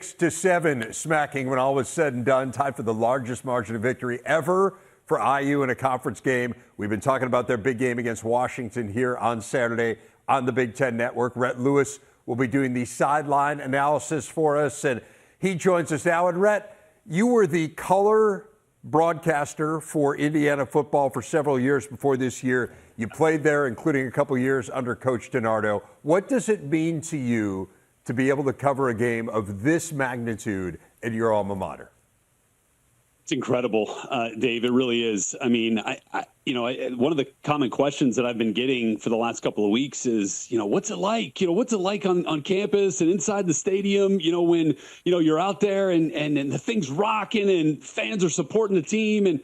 6-7 smacking when all was said and done, tied for the largest margin of victory ever for IU in a conference game. We've been talking about their big game against Washington here on Saturday on the Big Ten Network. Rhett Lewis will be doing the sideline analysis for us, and he joins us now. And Rhett, you were the color broadcaster for Indiana football for several years before this year. You played there, including a couple years under Coach DiNardo. What does it mean to you to be able to cover a game of this magnitude at your alma mater? It's incredible, Dave. It really is. I mean, one of the common questions that I've been getting for the last couple of weeks is, what's it like? What's it like on campus and inside the stadium? When you're out there and the thing's rocking and fans are supporting the team, and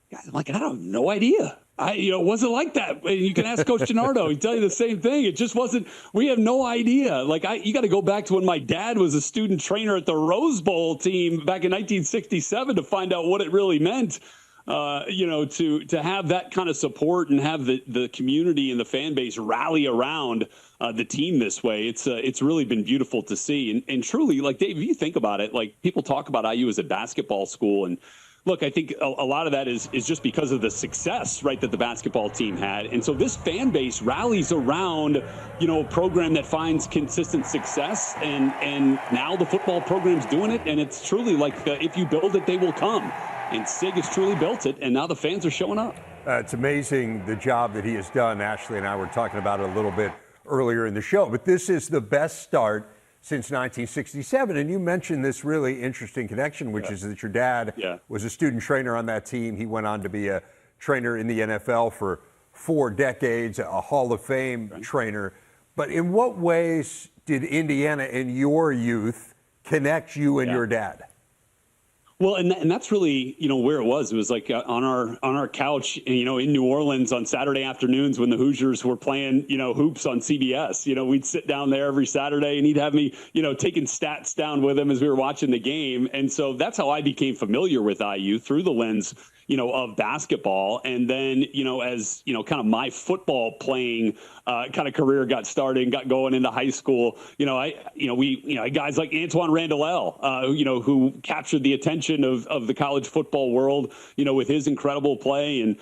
guys, I'm like, I have no idea. It wasn't like that. You can ask Coach DiNardo. He'd tell you the same thing. It just wasn't. We have no idea. You got to go back to when my dad was a student trainer at the Rose Bowl team back in 1967 to find out what it really meant. To have that kind of support and have the community and the fan base rally around the team this way. It's really been beautiful to see. And truly, Dave, if you think about it, people talk about IU as a basketball school, and look, I think a lot of that is just because of the success, right, that the basketball team had. And so this fan base rallies around, a program that finds consistent success. And now the football program's doing it. And it's truly if you build it, they will come. And Sig has truly built it. And now the fans are showing up. It's amazing the job that he has done. Ashley and I were talking about it a little bit earlier in the show. But this is the best start since 1967. And you mentioned this really interesting connection, which is that your dad was a student trainer on that team. He went on to be a trainer in the NFL for 4 decades, a Hall of Fame trainer. But in what ways did Indiana in your youth connect you and your dad? Well, and that's really, where it was. It was on our couch, in New Orleans on Saturday afternoons when the Hoosiers were playing, hoops on CBS. We'd sit down there every Saturday and he'd have me, taking stats down with him as we were watching the game. And so that's how I became familiar with IU, through the lens, of basketball. And then, as, kind of my football playing kind of career got started and got going into high school, guys like Antoine Randall, who captured the attention of the college football world, with his incredible play. And,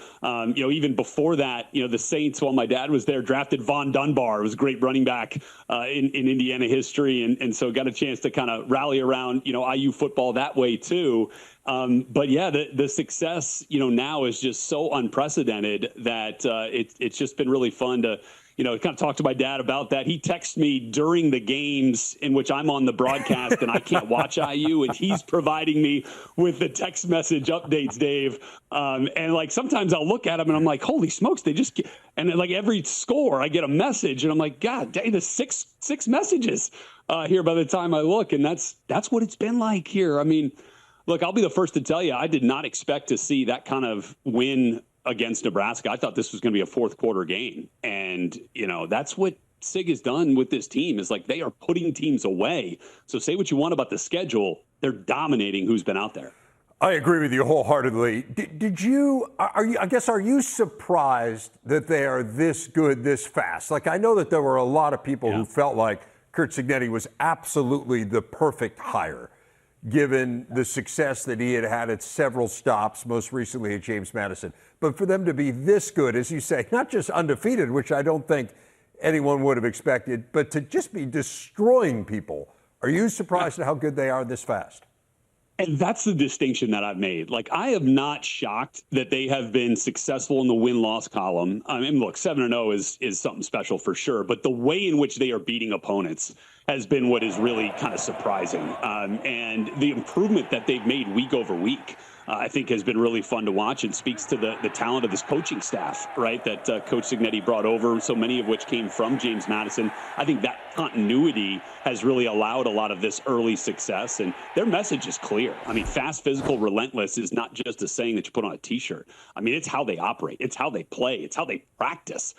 even before that, the Saints, while my dad was there, drafted Von Dunbar. It was a great running back in Indiana history. And so got a chance to kind of rally around, IU football that way too. But yeah, the success, now is just so unprecedented that it's just been really fun to, kind of talk to my dad about that. He texts me during the games in which I'm on the broadcast and I can't watch IU, and he's providing me with the text message updates, Dave. And sometimes I'll look at them and I'm like, holy smokes, they just get, and then every score I get a message and I'm like, God dang, the six messages here by the time I look. And that's what it's been like here. I mean, look, I'll be the first to tell you, I did not expect to see that kind of win against Nebraska. I thought this was going to be a fourth quarter game. And, that's what Sig has done with this team, is they are putting teams away. So say what you want about the schedule, they're dominating who's been out there. I agree with you wholeheartedly. Are you surprised that they are this good this fast? I know that there were a lot of people who felt like Curt Cignetti was absolutely the perfect hire, given the success that he had at several stops, most recently at James Madison. But for them to be this good, as you say, not just undefeated, which I don't think anyone would have expected, but to just be destroying people. Are you surprised at how good they are this fast? And that's the distinction that I've made. I am not shocked that they have been successful in the win-loss column. I mean, look, 7-0 is something special for sure, but the way in which they are beating opponents has been what is really kind of surprising. And the improvement that they've made week over week, I think, has been really fun to watch, and speaks to the talent of this coaching staff, right, that Coach Cignetti brought over, so many of which came from James Madison. I think that continuity has really allowed a lot of this early success, and their message is clear. I mean, fast, physical, relentless is not just a saying that you put on a T-shirt. I mean, it's how they operate. It's how they play. It's how they practice.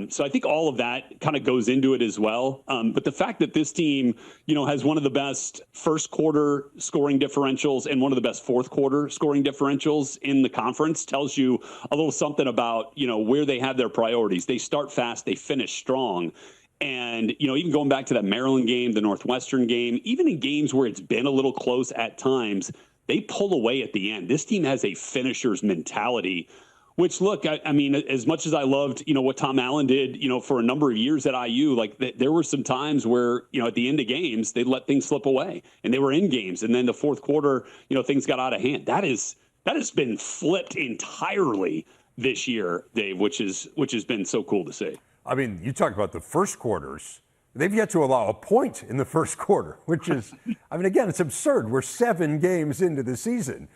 So I think all of that kind of goes into it as well. But the fact that this team, has one of the best first quarter scoring differentials and one of the best fourth quarter scoring differentials in the conference tells you a little something about, where they have their priorities. They start fast, they finish strong. And, even going back to that Maryland game, the Northwestern game, even in games where it's been a little close at times, they pull away at the end. This team has a finisher's mentality, which, look, I mean, as much as I loved, what Tom Allen did, for a number of years at IU, there were some times where, at the end of games, they'd let things slip away and they were in games. And then the fourth quarter, things got out of hand. That has been flipped entirely this year, Dave, which has been so cool to see. I mean, you talk about the first quarters. They've yet to allow a point in the first quarter, which is, I mean, again, it's absurd. We're 7 games into the season.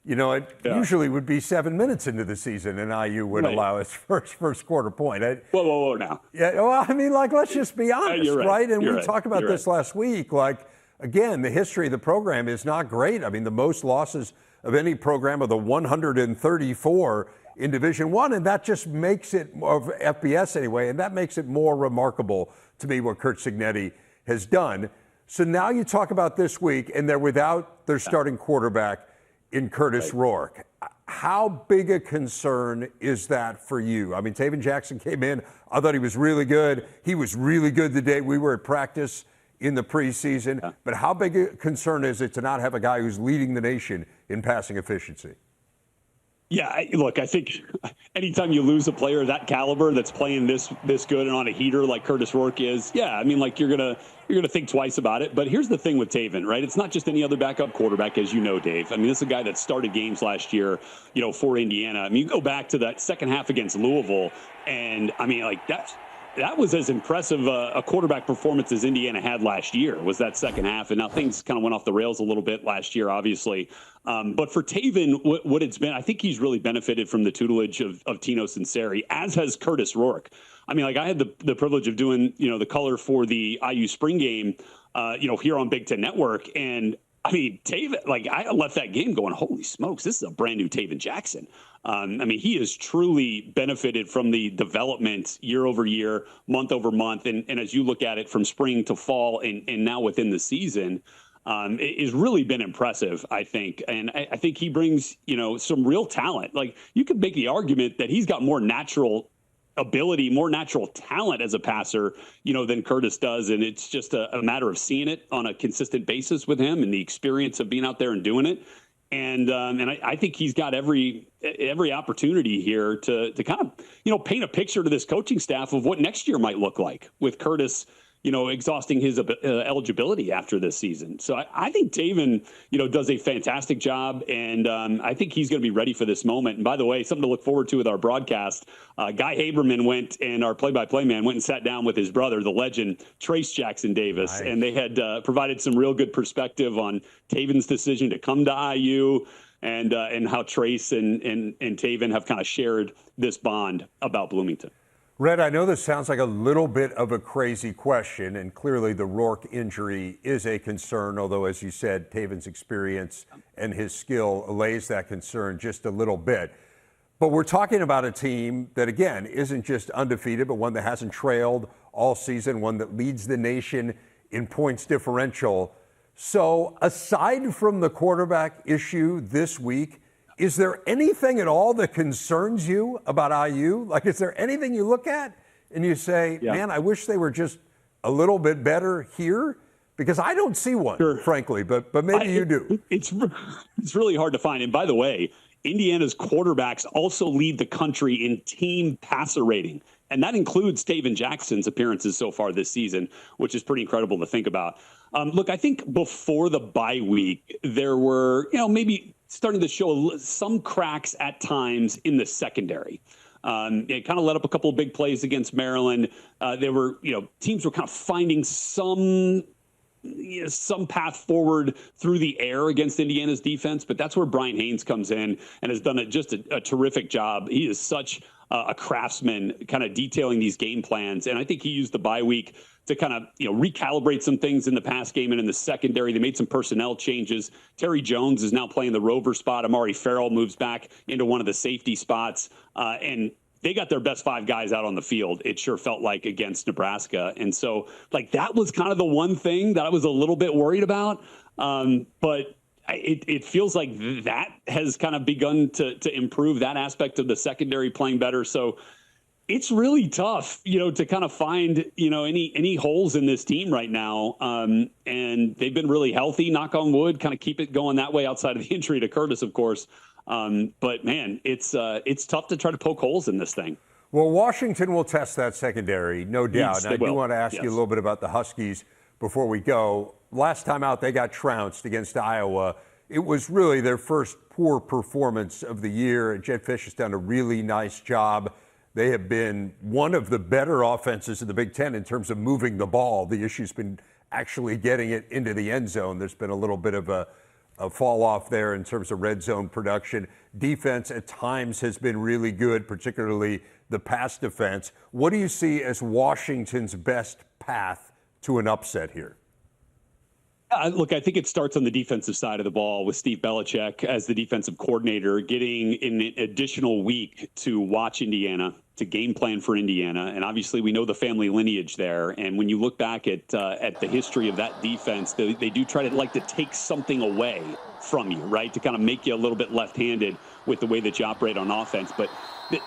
It usually would be 7 minutes into the season, and IU would allow its first quarter point. Whoa, now. Yeah, well, I mean, let's just be honest, right? And we talked about this last week. Again, the history of the program is not great. I mean, the most losses of any program are the 134 in Division I, and that just makes it, of FBS anyway, and that makes it more remarkable to me what Curt Cignetti has done. So now you talk about this week, and they're without their starting quarterback in Kurtis Rourke. How big a concern is that for you? I mean, Taven Jackson came in. I thought he was really good. He was really good the day we were at practice in the preseason. Yeah. But how big a concern is it to not have a guy who's leading the nation in passing efficiency? Yeah, look, I think anytime you lose a player of that caliber that's playing this good and on a heater like Kurtis Rourke is, I mean, you're gonna think twice about it. But here's the thing with Taven, right? It's not just any other backup quarterback, as you know, Dave. I mean, this is a guy that started games last year, for Indiana. I mean, you go back to that second half against Louisville, and I mean, that was as impressive a quarterback performance as Indiana had last year, was that second half. And now things kind of went off the rails a little bit last year, obviously. But for Taven, what it's been, I think he's really benefited from the tutelage of Tino Sunseri, as has Kurtis Rourke. I mean, I had the privilege of doing, the color for the IU spring game, here on Big Ten Network. And I mean, Taven, I left that game going, holy smokes, this is a brand new Taven Jackson. I mean, he has truly benefited from the development year over year, month over month. And as you look at it from spring to fall and now within the season, it has really been impressive, I think. And I think he brings, some real talent. You could make the argument that he's got more natural ability, more natural talent as a passer, than Kurtis does. And it's just a matter of seeing it on a consistent basis with him and the experience of being out there and doing it. And I think he's got every opportunity here to kind of, paint a picture to this coaching staff of what next year might look like with Kurtis, exhausting his eligibility after this season. So I think Taven, does a fantastic job, and I think he's going to be ready for this moment. And by the way, something to look forward to with our broadcast, Guy Haberman and our play-by-play man went and sat down with his brother, the legend, Trace Jackson Davis, nice. And they had provided some real good perspective on Taven's decision to come to IU and how Trace and Taven have kind of shared this bond about Bloomington. Red, I know this sounds like a little bit of a crazy question, and clearly the Rourke injury is a concern, although, as you said, Taven's experience and his skill allays that concern just a little bit. But we're talking about a team that, again, isn't just undefeated, but one that hasn't trailed all season, one that leads the nation in points differential. So aside from the quarterback issue this week, is there anything at all that concerns you about IU? Is there anything you look at and you say, man, I wish they were just a little bit better here? Because I don't see one, frankly, but maybe you do. It's really hard to find. And by the way, Indiana's quarterbacks also lead the country in team passer rating. And that includes Taven Jackson's appearances so far this season, which is pretty incredible to think about. Look, I think before the bye week, there were, maybe starting to show some cracks at times in the secondary. It kind of led up a couple of big plays against Maryland. There were, teams were kind of finding some path forward through the air against Indiana's defense, but that's where Brian Haynes comes in and has done just a terrific job. He is such a craftsman, kind of detailing these game plans, and I think he used the bye week to kind of recalibrate some things in the pass game and in the secondary. They made some personnel changes. Terry Jones is now playing the rover spot. Amari Farrell moves back into one of the safety spots, and they got their best 5 guys out on the field, it sure felt like, against Nebraska. And so, that was kind of the one thing that I was a little bit worried about. But it feels like that has kind of begun to improve, that aspect of the secondary playing better. So It's really tough, to kind of find, any holes in this team right now. And they've been really healthy, knock on wood, kind of keep it going that way outside of the injury to Kurtis, of course. But man, it's tough to try to poke holes in this thing. Well, Washington will test that secondary, no doubt. Yes, And I do want to ask you a little bit about the Huskies before we go. Last time out, they got trounced against Iowa. It was really their first poor performance of the year, and Jedd Fisch has done a really nice job. They have been one of the better offenses in the Big Ten in terms of moving the ball. The issue's been actually getting it into the end zone. There's been a little bit of a fall off there in terms of red zone production. Defense at times has been really good, particularly the pass defense. What do you see as Washington's best path to an upset here? Look, I think it starts on the defensive side of the ball with Steve Belichick as the defensive coordinator, getting an additional week to watch Indiana, to game plan for Indiana. And obviously we know the family lineage there. And when you look back at the history of that defense, they do try to like to take something away from you, right? To kind of make you a little bit left-handed with the way that you operate on offense. But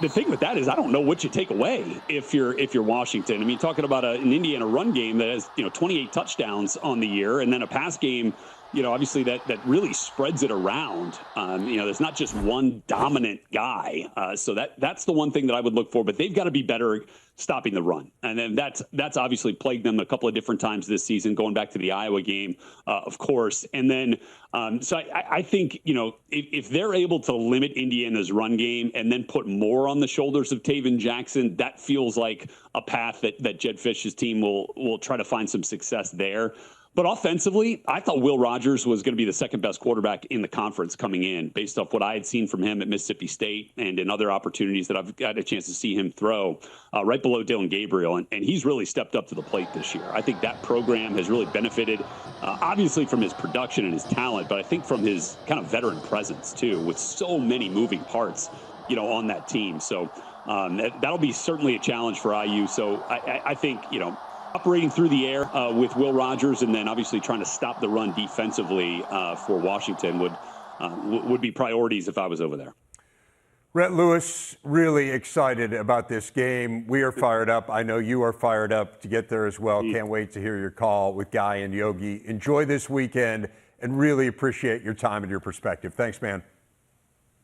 the thing with that is I don't know what you take away if you're Washington. I mean, talking about an Indiana run game that has 28 touchdowns on the year, and then a pass game, obviously that really spreads it around. There's not just one dominant guy. So that's the one thing that I would look for. But they've got to be better stopping the run, and then that's obviously plagued them a couple of different times this season, going back to the Iowa game, of course. And then so I think if they're able to limit Indiana's run game and then put more on the shoulders of Taven Jackson, that feels like a path that Jedd Fisch's team will try to find some success there. But offensively, I thought Will Rogers was going to be the second best quarterback in the conference coming in, based off what I had seen from him at Mississippi State and in other opportunities that I've got a chance to see him throw, right below Dylan Gabriel. And he's really stepped up to the plate this year. I think that program has really benefited, obviously from his production and his talent, but I think from his kind of veteran presence too, with so many moving parts, on that team. So that'll be certainly a challenge for IU. So I think, operating through the air with Will Rogers, and then obviously trying to stop the run defensively for Washington would be priorities if I was over there. Rhett Lewis, really excited about this game. We are fired up. I know you are fired up to get there as well. Can't wait to hear your call with Guy and Yogi. Enjoy this weekend and really appreciate your time and your perspective. Thanks, man.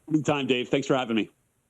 Anytime, Dave. Thanks for having me.